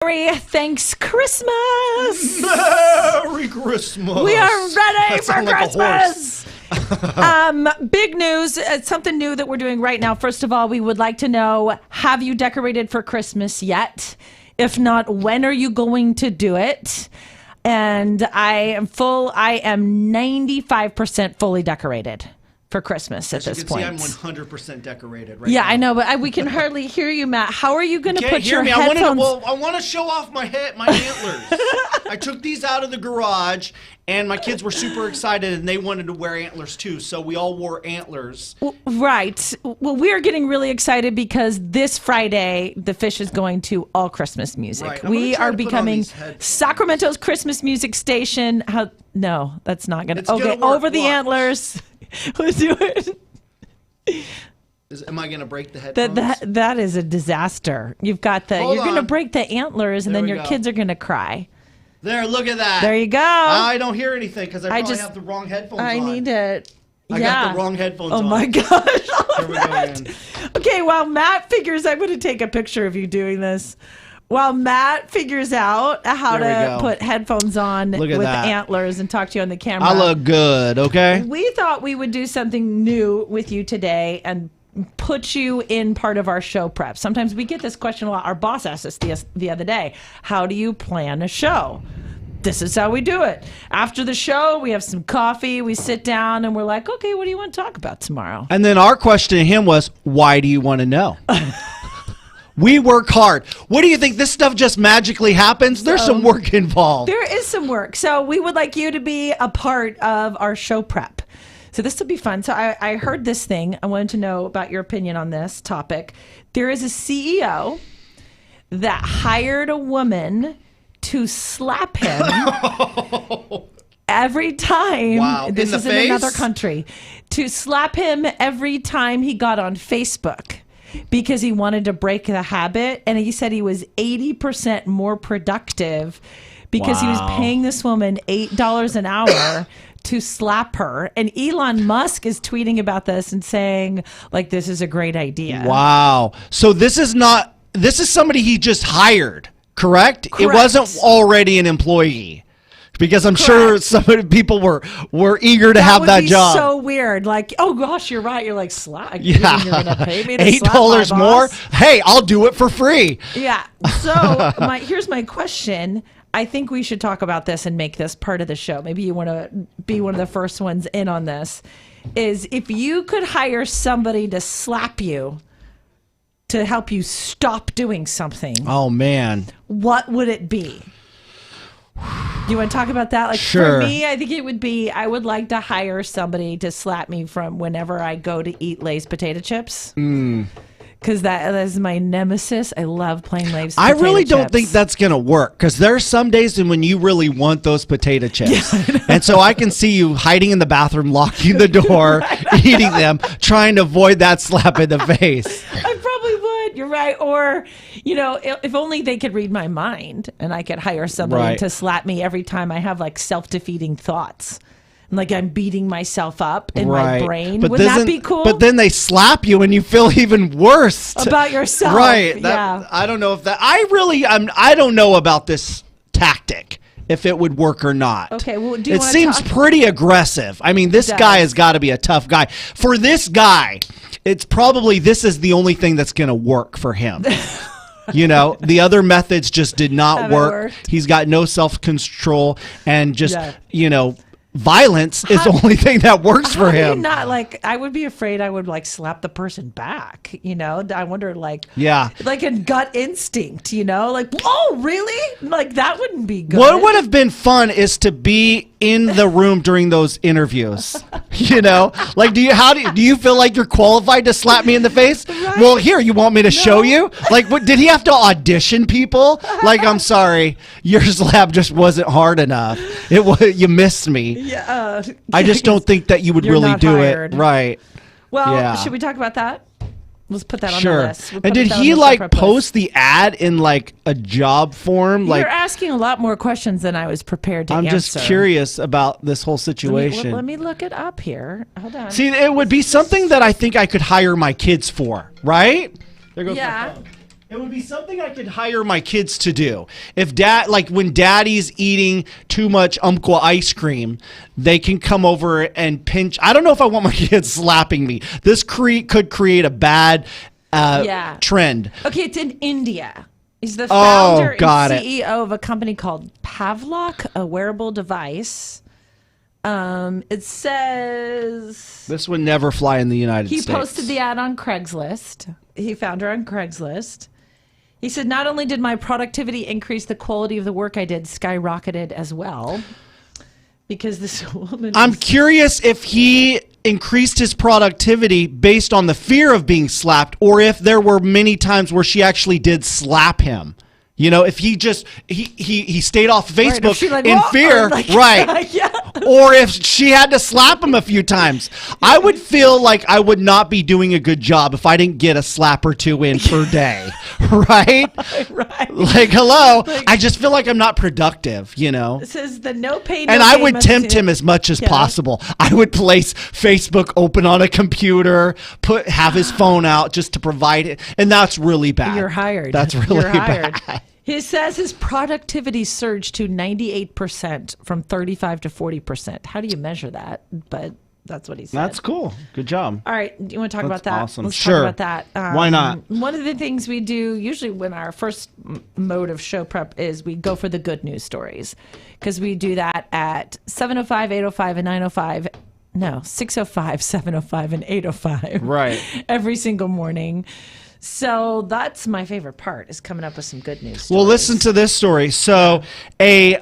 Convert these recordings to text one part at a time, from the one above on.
Merry Thanks Christmas. Merry Christmas. We are ready for Christmas. Big news. It's something new that we're doing right now. First of all, we would like to know, have you decorated for Christmas yet? If not, when are you going to do it? And I am 95% fully decorated for Christmas at this point. I'm 100% decorated right Yeah, now. I know, but we can hardly hear you, Matt. How are you going to put your headphones? I want to show off my antlers. I took these out of the garage, and my kids were super excited, and they wanted to wear antlers too, so we all wore antlers. Right. Well, we are getting really excited because this Friday, the Fish is going to all Christmas music. Right. We are becoming Sacramento's Christmas music station. No, that's not going to. Okay, over the antlers. Let's do it. Am I going to break the headphones? That is a disaster. You're going to break the antlers, and then your kids are going to cry. There, look at that. There you go. I don't hear anything because I probably have the wrong headphones on. I need it. I got the wrong headphones on. Oh my gosh. Here we go again. Okay, while Matt figures, I'm going to take a picture of you doing this. While Matt figures out how to put headphones on with antlers and talk to you on the camera. I look good, okay? We thought we would do something new with you today and put you in part of our show prep. Sometimes we get this question a lot. Our boss asked us the other day, how do you plan a show? This is how we do it. After the show, we have some coffee, we sit down, and we're like, okay, what do you want to talk about tomorrow? And then our question to him was, why do you want to know? We work hard. What do you think? This stuff just magically happens? There's some work involved. There is some work. So we would like you to be a part of our show prep. So this will be fun. So I heard this thing. I wanted to know about your opinion on this topic. There is a CEO that hired a woman to slap him every time. Wow. This is in another country. To slap him every time he got on Facebook. Because he wanted to break the habit. And he said he was 80% more productive because he was paying this woman $8 an hour to slap her. And Elon Musk is tweeting about this and saying, like, this is a great idea. Wow. So this is somebody he just hired, correct? It wasn't already an employee. Because I'm sure some of the people were eager to have that job. So weird. Like, oh gosh, you're right. You're like, slap. Yeah. You're gonna pay me to $8 more. Hey, I'll do it for free. Yeah. So here's my question. I think we should talk about this and make this part of the show. Maybe you want to be one of the first ones in on this. Is if you could hire somebody to slap you to help you stop doing something. Oh man. What would it be? You want to talk about that? Like, sure. For me, I think it would be, I would like to hire somebody to slap me from whenever I go to eat Lay's potato chips. Because that is my nemesis. I love playing Lay's potato chips. I really don't think that's going to work because there's some days when you really want those potato chips. Yeah, and so I can see you hiding in the bathroom, locking the door, eating them, trying to avoid that slap in the face. I probably would. You're right. Or, if only they could read my mind and I could hire somebody to slap me every time I have like self-defeating thoughts. Like I'm beating myself up in my brain. Would that be cool? But then they slap you and you feel even worse about yourself. Right. Yeah. I don't know if that. I don't know about this tactic, if it would work or not. Okay. Well, it seems pretty aggressive. I mean, this guy has got to be a tough guy. For this guy, it's probably this is the only thing that's going to work for him. The other methods just did not work. He's got no self-control and just, violence is the only thing that works for him. Not like I would be afraid I would like slap the person back. I wonder like a gut instinct. Like, oh really? Like that wouldn't be good. What would have been fun is to be in the room during those interviews. Like do you feel like you're qualified to slap me in the face? Right. Well, here you want me to show you? Like, what did he have to audition people? Like, I'm sorry, your slap just wasn't hard enough. You missed me. Yeah, I just don't think that you would really do it. Right. Well, should we talk about that? Let's put that on the list. And did he post the ad in like a job form? You're asking a lot more questions than I was prepared to answer. I'm just curious about this whole situation. Let me look it up here. Hold on. See, it would be something that I think I could hire my kids for, right? There goes my phone. It would be something I could hire my kids to do. If when daddy's eating too much Umpqua ice cream, they can come over and pinch. I don't know if I want my kids slapping me. This could create a bad trend. Okay, it's in India. He's the founder and got CEO of a company called Pavlok, a wearable device. It says this would never fly in the United States. He posted the ad on Craigslist. He found her on Craigslist. He said, not only did my productivity increase, the quality of the work I did skyrocketed as well. Because this woman I'm curious if he increased his productivity based on the fear of being slapped, or if there were many times where she actually did slap him. You know, if he just he stayed off Facebook in fear, right? Yeah. Or if she had to slap him a few times. I would feel like I would not be doing a good job if I didn't get a slap or two in per day, right? Right. Like, hello, I just feel like I'm not productive, you know? It says the no pay, no and I gain would tempt him as much as possible. I would place Facebook open on a computer, have his phone out just to provide it. And that's really bad. You're hired. That's really You're hired. bad. He says his productivity surged to 98% from 35 to 40%. How do you measure that? But that's what he said. That's cool. Good job. All right. Do you want to talk about that? Awesome. Let's Sure. talk about that. Why not? One of the things we do usually when our first mode of show prep is we go for the good news stories, because we do that at 7:05, 8:05, and 9:05. No, 6:05, 7:05, and 8:05. Right. Every single morning. So that's my favorite part, is coming up with some good news stories. Well, listen to this story. So a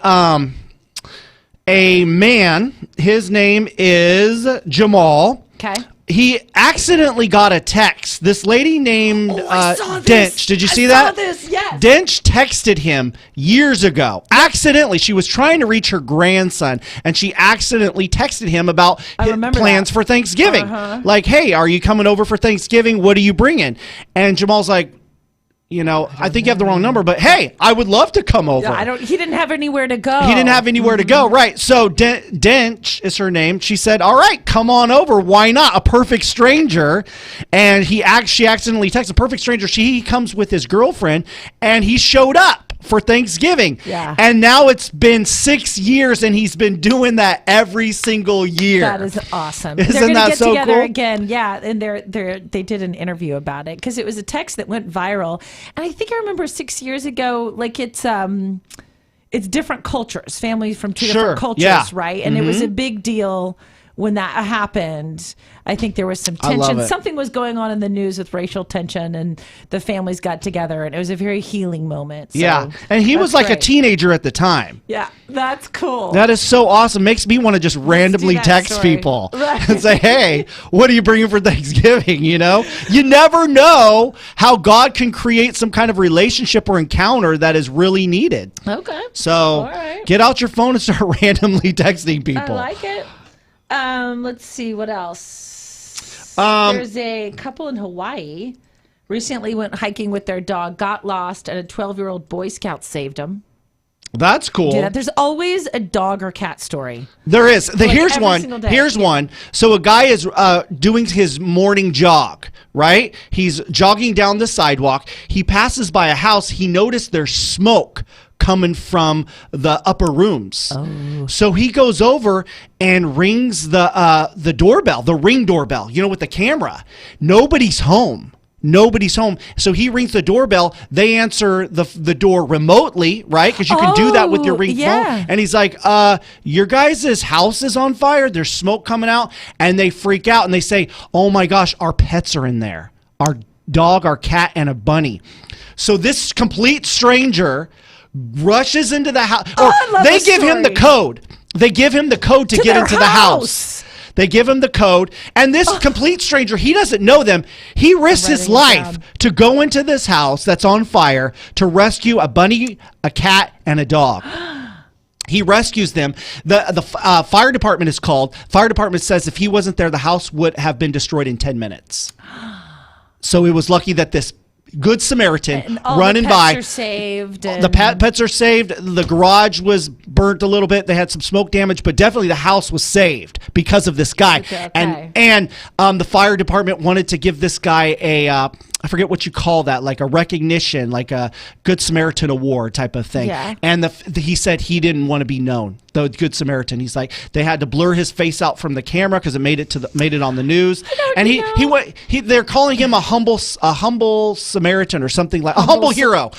man, his name is Jamal. Okay. He accidentally got a text. This lady named I saw this. Dench. Did you see that? I saw this, yes. Dench texted him years ago. Accidentally. She was trying to reach her grandson, and she accidentally texted him about his plans for Thanksgiving. Like, hey, are you coming over for Thanksgiving? What are you bringing? And Jamal's like, you know, I think you have the wrong number, but hey, I would love to come over. Yeah, he didn't have anywhere to go. He didn't have anywhere to go, right? So Dench is her name. She said, "All right, come on over. Why not? A perfect stranger." And she accidentally texted a perfect stranger. He comes with his girlfriend, and he showed up for Thanksgiving. Yeah. And now it's been 6 years, and he's been doing that every single year. That is awesome. Isn't They're going to that get so together cool? again. Yeah, and they did an interview about it, because it was a text that went viral. And I think I remember 6 years ago, like it's different cultures, families from two different cultures, right? And it was a big deal when that happened. I think there was some tension. Something was going on in the news with racial tension, and the families got together, and it was a very healing moment. So yeah. And he was like a teenager at the time. Yeah, that's cool. That is so awesome. Makes me want to just randomly text people and say, hey, what are you bringing for Thanksgiving? You know, you never know how God can create some kind of relationship or encounter that is really needed. Okay. So get out your phone and start randomly texting people. I like it. Let's see what else. There's a couple in Hawaii recently went hiking with their dog, got lost, and a 12-year-old Boy Scout saved him. That's cool. Yeah, there's always a dog or cat story. There is. Here's one. Here's one. So a guy is doing his morning jog, right? He's jogging down the sidewalk. He passes by a house. He noticed there's smoke coming from the upper rooms. Oh. So he goes over and rings the doorbell, the Ring doorbell, you know, with the camera. Nobody's home. So he rings the doorbell. They answer the door remotely, right? Because you can do that with your Ring phone. And he's like, your guys' house is on fire. There's smoke coming out. And they freak out and they say, oh my gosh, our pets are in there. Our dog, our cat, and a bunny. So this complete stranger rushes into the house. They give him the code. They give him the code to get into the house. They give him the code. And this complete stranger, he doesn't know them. He risks his life to go into this house that's on fire to rescue a bunny, a cat, and a dog. He rescues them. The fire department is called. Fire department says if he wasn't there, the house would have been destroyed in 10 minutes. So it was lucky that this Good Samaritan running by. The pets are saved. The pets are saved. The garage was burnt a little bit. They had some smoke damage, but definitely the house was saved because of this guy. Okay. And the fire department wanted to give this guy I forget what you call that, like a recognition, like a Good Samaritan award type of thing. Yeah. And he said he didn't want to be known, the Good Samaritan. He's like, they had to blur his face out from the camera because it made it on the news. And they're calling him a humble Samaritan or something like a humble hero.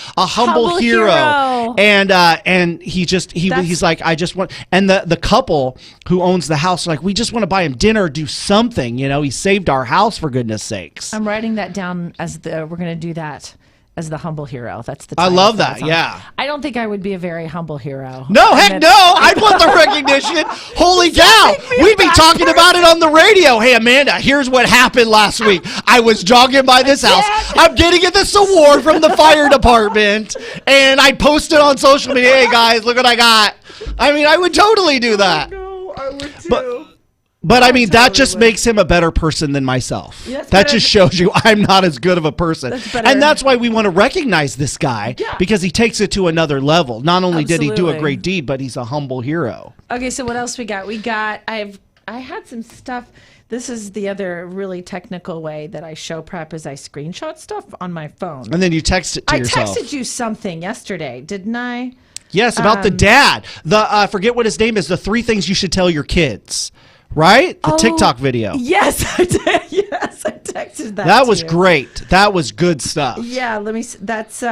And he's like, I just want, and the couple who owns the house, like, we just want to buy him dinner, do something, he saved our house, for goodness sakes. I'm writing that down we're going to do that as the humble hero. That's the I love that. Yeah. I don't think I would be a very humble hero. No, heck no. I'd want the recognition. Holy cow. We'd be talking about it on the radio. Hey, Amanda, here's what happened last week. I was jogging by this house. I'm getting this award from the fire department. And I posted on social media, hey, guys, look what I got. I mean, I would totally do that. No, I would too. But I mean, that just makes him a better person than myself. Yes, that just shows you I'm not as good of a person. And that's why we want to recognize this guy, because he takes it to another level. Not only did he do a great deed, but he's a humble hero. Okay, so what else we got? I had some stuff. This is the other really technical way that I show prep is I screenshot stuff on my phone. And then you text it to yourself. I texted you something yesterday, didn't I? Yes, about the dad. I forget what his name is. The 3 things you should tell your kids. Right? The TikTok video. Yes, I did. Yes, I texted that. That was great. That was good stuff. Yeah, let me see. That's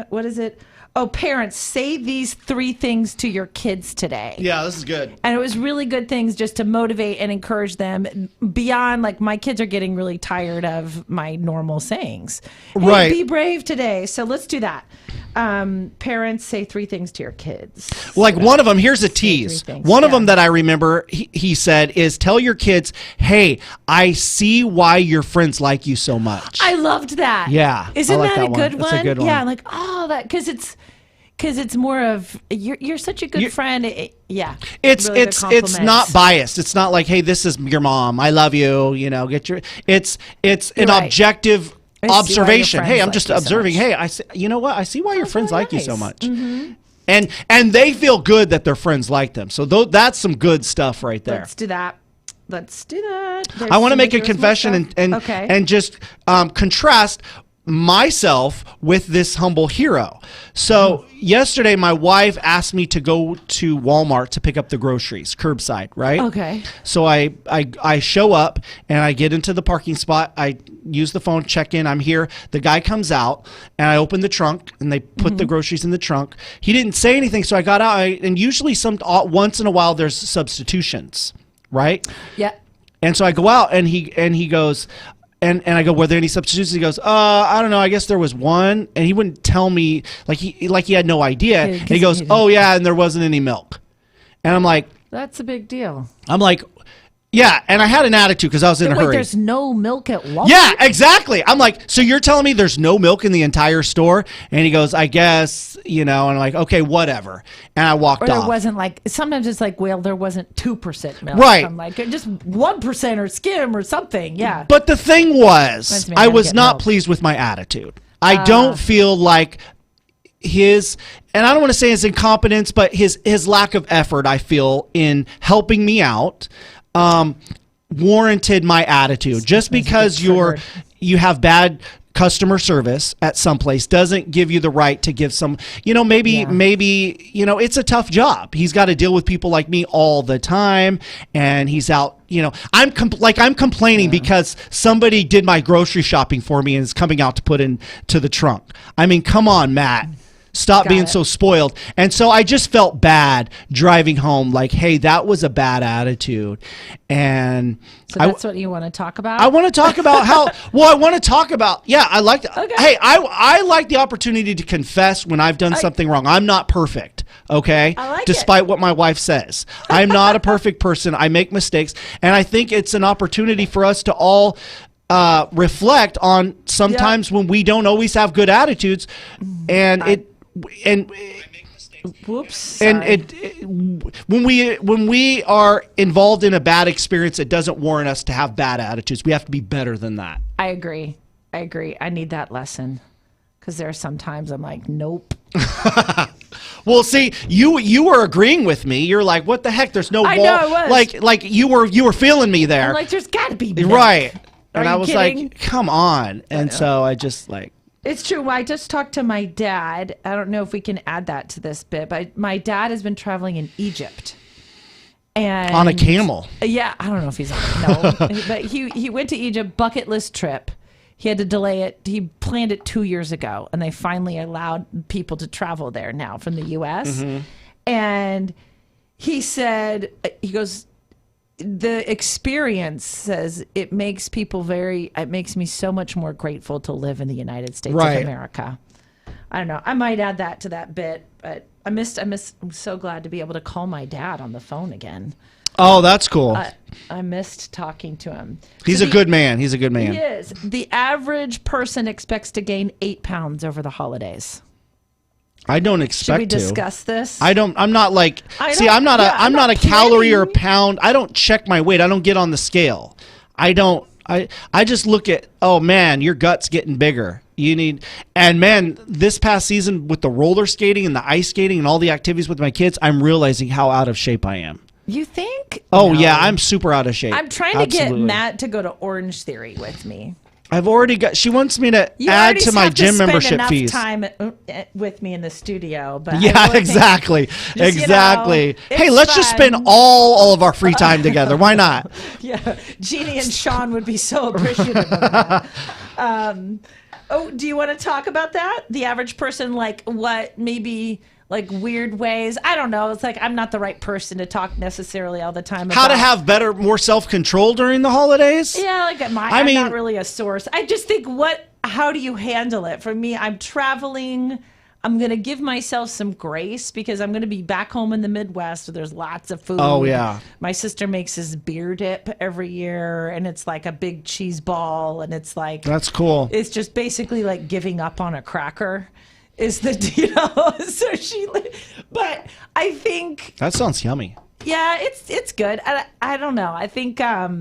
what is it? Oh, parents, say these 3 things to your kids today. Yeah, this is good. And it was really good things just to motivate and encourage them beyond, like, my kids are getting really tired of my normal sayings. Hey, right. Be brave today. So let's do that. Parents, say 3 things to your kids. Like, one of them, here's a tease. One of them that I remember he said is, tell your kids, hey, I see why your friends like you so much. I loved that. Yeah. Isn't like that a good one? That's a good one. Yeah, like, that, because it's more of you're such a good friend. It's really not biased. It's not like, hey, this is your mom, I love you, get your it's an objective observation. Hey, I'm just observing. Hey, I see, you know what? I see why your friends like you so much. Mm-hmm. And they feel good that their friends like them. So that's some good stuff right there. Let's do that. I want to make a confession and just contrast myself with this humble hero. So yesterday my wife asked me to go to Walmart to pick up the groceries curbside, right? Okay. So I show up and I get into the parking spot. I use the phone, check in, I'm here. The guy comes out and I open the trunk and they put the groceries in the trunk. He didn't say anything, so I got out, and usually once in a while there's substitutions, right? Yeah. And so I go out and he goes, and I go, were there any substitutions? He goes, I don't know. I guess there was one. And he wouldn't tell me, like he had no idea. And he goes, oh yeah, and there wasn't any milk. And I'm like, that's a big deal. I'm like, yeah. And I had an attitude because I was in a hurry. There's no milk at Walmart? Yeah, exactly. I'm like, so you're telling me there's no milk in the entire store? And he goes, I guess, and I'm like, okay, whatever. And I walked off. Or there wasn't sometimes it's like, well, there wasn't 2% milk. Right. I'm like, just 1% or skim or something. Yeah. But the thing was, I was not pleased with my attitude. I don't feel like and I don't want to say his incompetence, but his lack of effort, I feel, in helping me out, warranted my attitude. Just because you have bad customer service at some place doesn't give you the right to give some, maybe it's a tough job. He's got to deal with people like me all the time, and he's out, I'm complaining because somebody did my grocery shopping for me and is coming out to put into the trunk. I mean, come on, Matt. Stop being so spoiled. And so I just felt bad driving home, like, hey, that was a bad attitude. And so that's what you want to talk about? I want to talk about I like that. Okay. Hey, I like the opportunity to confess when I've done something wrong. I'm not perfect, okay? Despite what my wife says. I'm not a perfect person. I make mistakes. And I think it's an opportunity for us to all reflect on sometimes when we don't always have good attitudes, and whoops. And when we are involved in a bad experience, it doesn't warrant us to have bad attitudes. We have to be better than that. I agree. I need that lesson, because there are some times I'm like, nope. Well, see, you were agreeing with me. You're like, what the heck? There's no wall. I know, I was. Like you were feeling me there. I'm like, there's got to be better. Right. And Are I you was kidding? like, come on. And so I just like, It's true. I just talked to my dad. I don't know if we can add that to this bit, but my dad has been traveling in Egypt. And on a camel. Yeah, I don't know if he's on no, but he went to Egypt, bucket list trip. He had to delay it. He planned it 2 years ago, and they finally allowed people to travel there now from the U.S. And he said, he goes, the experience says it makes it makes me so much more grateful to live in the United States of America. I don't know. I might add that to that bit, but I'm so glad to be able to call my dad on the phone again. Oh, that's cool. I missed talking to him. He's a good man. He's a good man. He is. The average person expects to gain 8 pounds over the holidays. I don't expect Should we discuss this? I'm not like, I'm not a calorie or a pound. I don't check my weight. I don't get on the scale. I just look at, oh man, your gut's getting bigger. And man, this past season with the roller skating and the ice skating and all the activities with my kids, I'm realizing how out of shape I am. You think? Oh yeah, I'm super out of shape. I'm trying to get Matt to go to Orange Theory with me. I've already got. She wants me to add to my gym membership fees. Time with me in the studio, but yeah, exactly. Hey, let's just spend all of our free time together. Why not? Yeah, Jeannie and Sean would be so appreciative of that. Do you want to talk about that? The average person, like what maybe. Like weird ways. I don't know. It's like I'm not the right person to talk necessarily all the time about. How to have better, more self-control during the holidays? Yeah, like I'm not really a source. I just think how do you handle it? For me, I'm traveling. I'm going to give myself some grace because I'm going to be back home in the Midwest where there's lots of food. Oh, yeah. My sister makes this beer dip every year, and it's like a big cheese ball, and it's like... That's cool. It's just basically like giving up on a cracker. Is the but I think that sounds yummy. Yeah, it's good. I don't know. I think what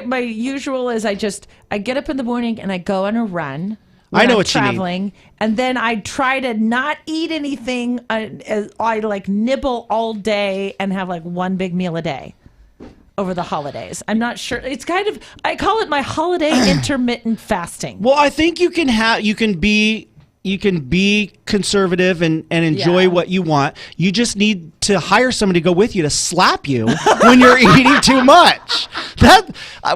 my usual is I get up in the morning and I go on a run. I know I'm what traveling, you need. And then I try to not eat anything. I like nibble all day and have like one big meal a day over the holidays. I'm not sure. It's kind of, I call it my holiday intermittent fasting. Well, I think you can be conservative and enjoy what you want. You just need to hire somebody to go with you to slap you when you're eating too much.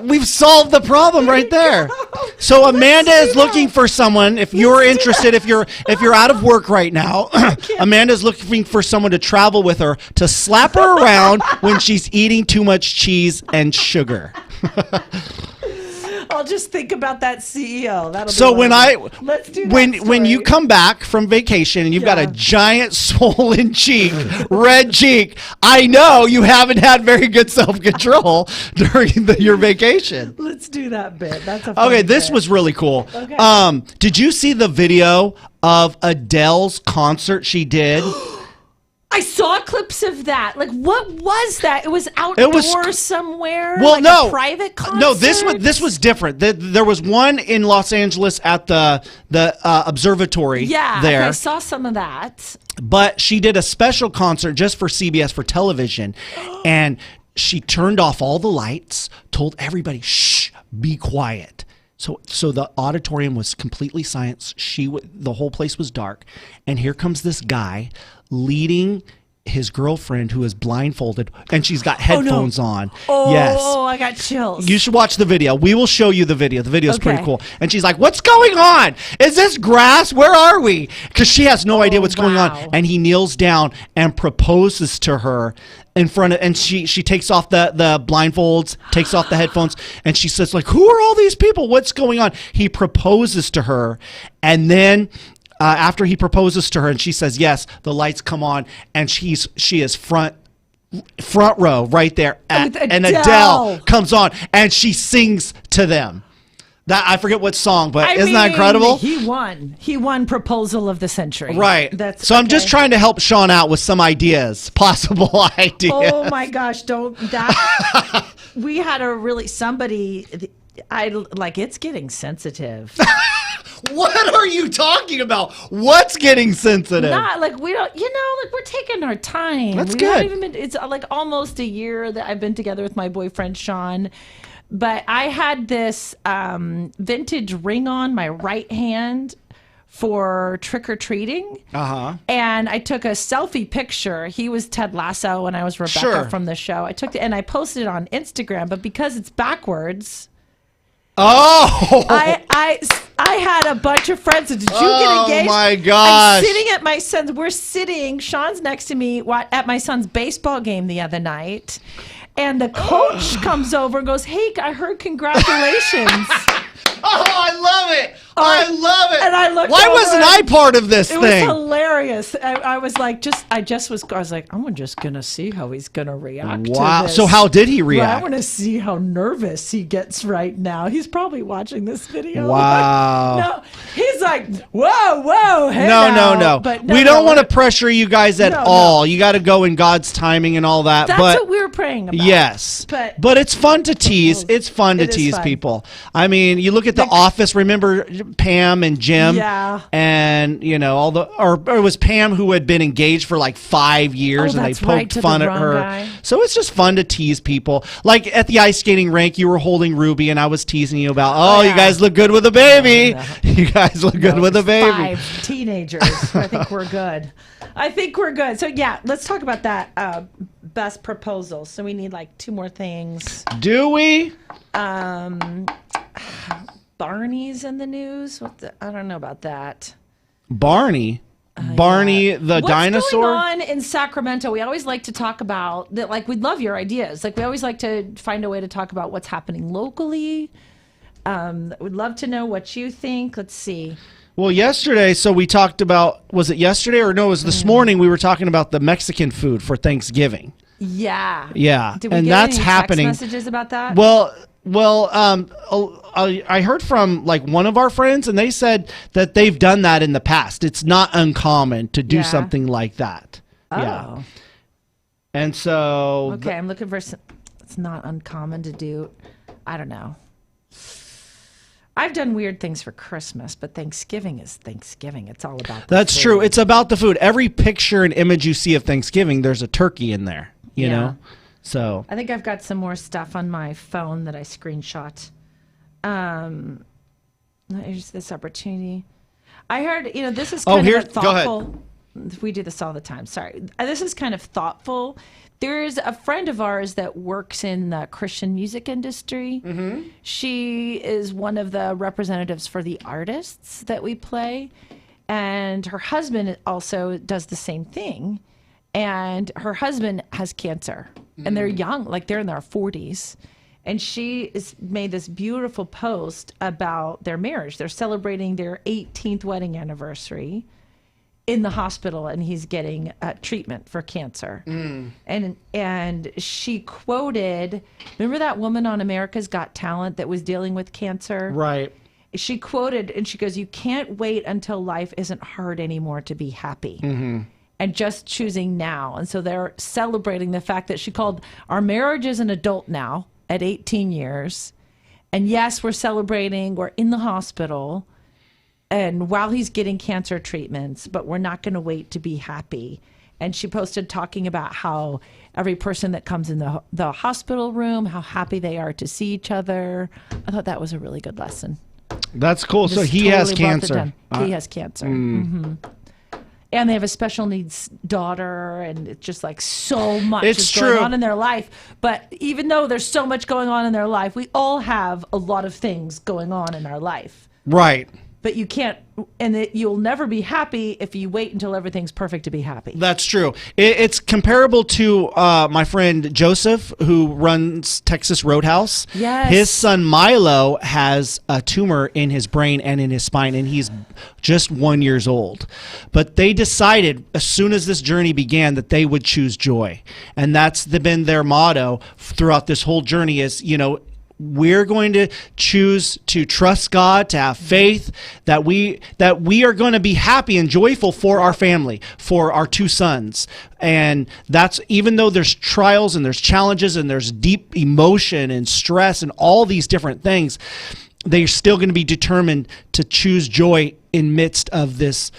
We've solved the problem right there. So Amanda is looking for someone. If you're interested, if you're out of work right now, Amanda's looking for someone to travel with her to slap her around when she's eating too much cheese and sugar. I'll just think about that CEO. Let's do that when you come back from vacation and you've got a giant swollen cheek, red cheek, I know you haven't had very good self-control during your vacation. Let's do that bit. That's this was really cool. Okay. Did you see the video of Adele's concert she did? I saw clips of that. Like, what was that? It was outdoors somewhere. Well, like no, a private concert. No, this was different. There was one in Los Angeles at the observatory. Yeah, there. I saw some of that. But she did a special concert just for CBS for television, and she turned off all the lights, told everybody, "Shh, be quiet." So the auditorium was completely silent. The whole place was dark, and here comes this guy leading his girlfriend who is blindfolded, and she's got headphones on. Yes. Oh, I got chills. You should watch the video. We will show you the video. The video is pretty cool. And she's like, "What's going on? Is this grass? Where are we?" Because she has no idea what's going on. And he kneels down and proposes to her in front of, and she takes off the blindfolds, takes off the headphones, and she says, like, "Who are all these people? What's going on?" He proposes to her, and then after he proposes to her and she says yes, the lights come on, and she is front row right there, and Adele comes on and she sings to them. That I forget what song, but isn't that incredible? He won proposal of the century. Right. I'm just trying to help Sean out with some possible ideas. Oh my gosh, we had it's getting sensitive. What are you talking about? What's getting sensitive? Not like we don't, we're taking our time. That's good. It's like almost a year that I've been together with my boyfriend, Sean. But I had this vintage ring on my right hand for trick-or-treating. And I took a selfie picture. He was Ted Lasso and I was Rebecca from the show. I took it and I posted it on Instagram, but because it's backwards, I had a bunch of friends. Did you get engaged? Oh my gosh. I'm sitting at my son's Sean's next to me at my son's baseball game the other night. And the coach comes over and goes, "Hey, I heard congratulations." Oh, I love it. I love it. And I looked Why over wasn't I part of this It thing? was hilarious. I was like, I was like, I'm just going to see how he's going to react to this. So how did he react? Well, I want to see how nervous he gets right now. He's probably watching this video. Wow. No, he's like, whoa, hey No. But we don't want to pressure you guys at all. You got to go in God's timing and all that. That's what we were praying about. Yes. But it's fun to tease. It's fun to tease people. I mean, you look at The Office. Remember Pam and Jim? Yeah. And, or it was Pam who had been engaged for like 5 years and they poked fun at her. Guy. So it's just fun to tease people. Like at the ice skating rink, you were holding Ruby and I was teasing you about, you guys look good with a baby. You guys look good with a baby. 5 teenagers. I think we're good. So yeah, let's talk about that best proposal. So we need like 2 more things. Do we? Barney's in the news. I don't know about that. Barney the dinosaur. What's going on in Sacramento? We always like to talk about that. Like, we'd love your ideas. Like, we always like to find a way to talk about what's happening locally. We'd love to know what you think. Let's see. Well, yesterday, so we talked about, was it yesterday or no, it was this morning, we were talking about the Mexican food for Thanksgiving. Yeah. Yeah. Did we and get that's any happening. Text messages about that? Well, I heard from like one of our friends and they said that they've done that in the past. It's not uncommon to do something like that. Oh. Yeah. And so. Okay, I'm looking for, it's not uncommon to do, I don't know. I've done weird things for Christmas, but Thanksgiving is Thanksgiving. It's all about the That's food. true. It's about the food. Every picture and image you see of Thanksgiving, there's a turkey in there, you know? So I think I've got some more stuff on my phone that I screenshot. Here's this opportunity. I heard, this is kind of thoughtful. Go ahead. We do this all the time. Sorry. This is kind of thoughtful. There's a friend of ours that works in the Christian music industry. Mm-hmm. She is one of the representatives for the artists that we play. And her husband also does the same thing. And her husband has cancer. And they're young, like they're in their 40s. And she has made this beautiful post about their marriage. They're celebrating their 18th wedding anniversary in the hospital, and he's getting treatment for cancer. And she quoted, remember that woman on America's Got Talent that was dealing with cancer? Right. She quoted, and she goes, "You can't wait until life isn't hard anymore to be happy." And just choosing now. And so they're celebrating the fact that she called our marriage as an adult now at 18 years. And yes, we're celebrating, we're in the hospital, and while he's getting cancer treatments, but we're not going to wait to be happy. And she posted talking about how every person that comes in the hospital room, how happy they are to see each other. I thought that was a really good lesson. That's cool. So he has cancer. He has cancer. And they have a special needs daughter, and it's just like so much is going on in their life. But even though there's so much going on in their life, we all have a lot of things going on in our life. Right. But you can't, and you'll never be happy if you wait until everything's perfect to be happy. That's true. It's comparable to my friend Joseph, who runs Texas Roadhouse. Yes. His son Milo has a tumor in his brain and in his spine, and he's just 1 year old. But they decided as soon as this journey began that they would choose joy. And that's been their motto throughout this whole journey is, we're going to choose to trust God, to have faith, that we are going to be happy and joyful for our family, for our 2 sons. And that's, even though there's trials and there's challenges and there's deep emotion and stress and all these different things, they're still going to be determined to choose joy in midst of this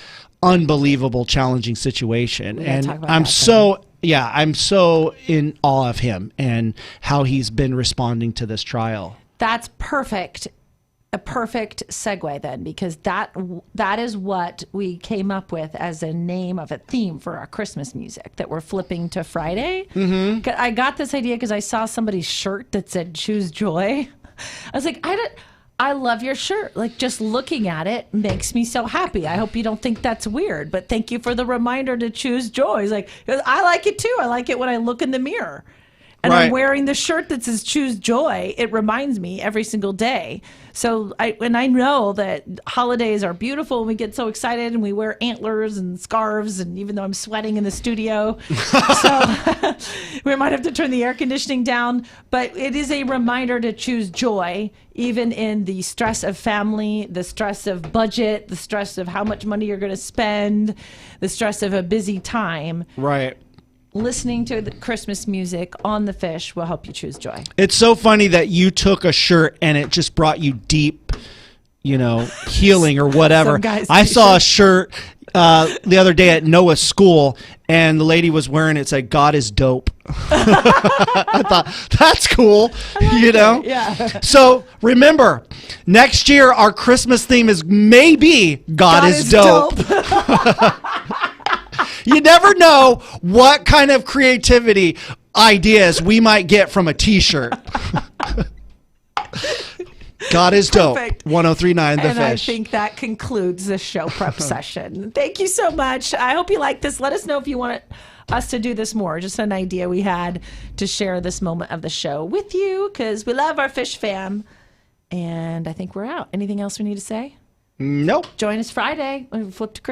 unbelievable, challenging situation. And I'm so in awe of him and how he's been responding to this trial. That's perfect. A perfect segue then, because that is what we came up with as a name of a theme for our Christmas music that we're flipping to Friday. Mm-hmm. I got this idea because I saw somebody's shirt that said "Choose Joy." I was like, I love your shirt. Like, just looking at it makes me so happy. I hope you don't think that's weird, but thank you for the reminder to choose joy. It's like, I like it too. I like it when I look in the mirror. And I'm wearing the shirt that says "Choose Joy." It reminds me every single day. So I know that holidays are beautiful and we get so excited and we wear antlers and scarves, and even though I'm sweating in the studio, so we might have to turn the air conditioning down. But it is a reminder to choose joy, even in the stress of family, the stress of budget, the stress of how much money you're going to spend, the stress of a busy time. Right. Listening to the Christmas music on the Fish will help you choose joy. It's so funny that you took a shirt and it just brought you deep, healing or whatever. I saw a shirt the other day at Noah's school, and the lady was wearing it said "God is dope." I thought, that's cool, Yeah. So remember, next year our Christmas theme is maybe God is dope. You never know what kind of creativity ideas we might get from a t-shirt. God is dope. Perfect. 1039 The Fish. And I think that concludes the show prep session. Thank you so much. I hope you like this. Let us know if you want us to do this more. Just an idea we had to share this moment of the show with you, because we love our Fish fam. And I think we're out. Anything else we need to say? Nope. Join us Friday when we flip to Christmas.